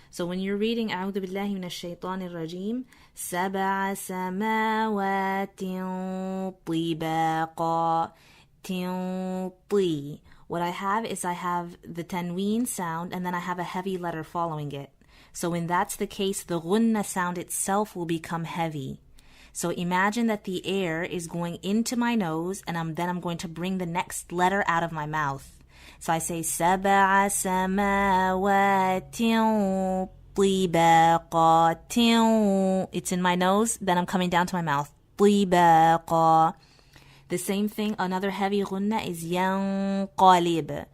So when you're reading أعوذ بالله من الشيطان الرجيم سبع سماوات طباقا طي. What I have is I have the tanween sound and then I have a heavy letter following it. So when that's the case, the Ghunnah sound itself will become heavy. So imagine that the air is going into my nose and then I'm going to bring the next letter out of my mouth. So I say سبع سماوات طباقا. It's in my nose, then I'm coming down to my mouth. طباقا. The same thing, another heavy Ghunnah is ينقلب.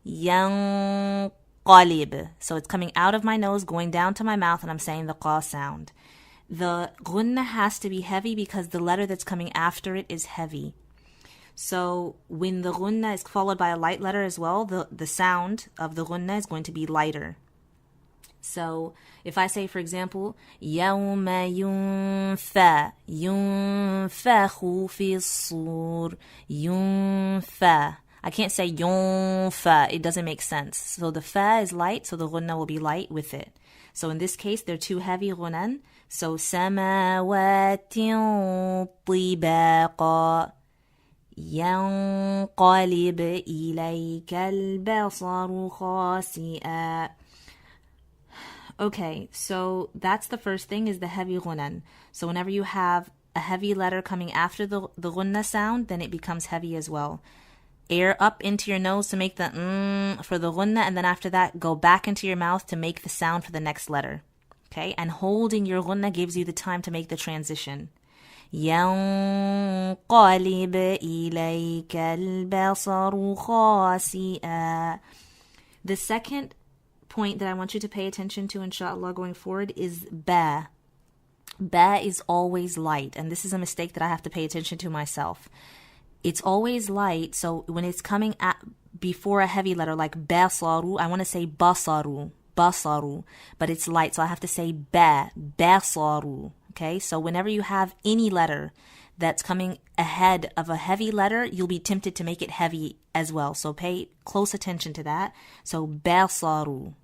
ينقلب. So it's coming out of my nose, going down to my mouth, and I'm saying the qa sound. The Ghunnah has to be heavy because the letter that's coming after it is heavy. So when the Ghunnah is followed by a light letter as well, the sound of the Ghunnah is going to be lighter. So if I say, for example, يوم ينفى ينفخ في الصور ينفى. I can't say ينفى. It doesn't make sense. So the fa is light, so the Ghunnah will be light with it. So in this case, they're two heavy Ghunan. So سماوات طباقا ينقلب إليك البصر خاسئا. Okay, so that's the first thing, is the heavy Ghunan. So whenever you have a heavy letter coming after the Ghunnah sound, then it becomes heavy as well. Air up into your nose to make the for the Ghunnah, and then after that, go back into your mouth to make the sound for the next letter. Okay, and holding your Ghunnah gives you the time to make the transition. ينقلب إليك البصر خاسئا. The second point that I want you to pay attention to, inshallah, going forward is ba. Ba is always light, and this is a mistake that I have to pay attention to myself. It's always light, so when it's coming at before a heavy letter like basaru, I want to say basaru, but it's light, so I have to say basaru. Okay, so whenever you have any letter that's coming ahead of a heavy letter, you'll be tempted to make it heavy as well. So pay close attention to that. So basaru.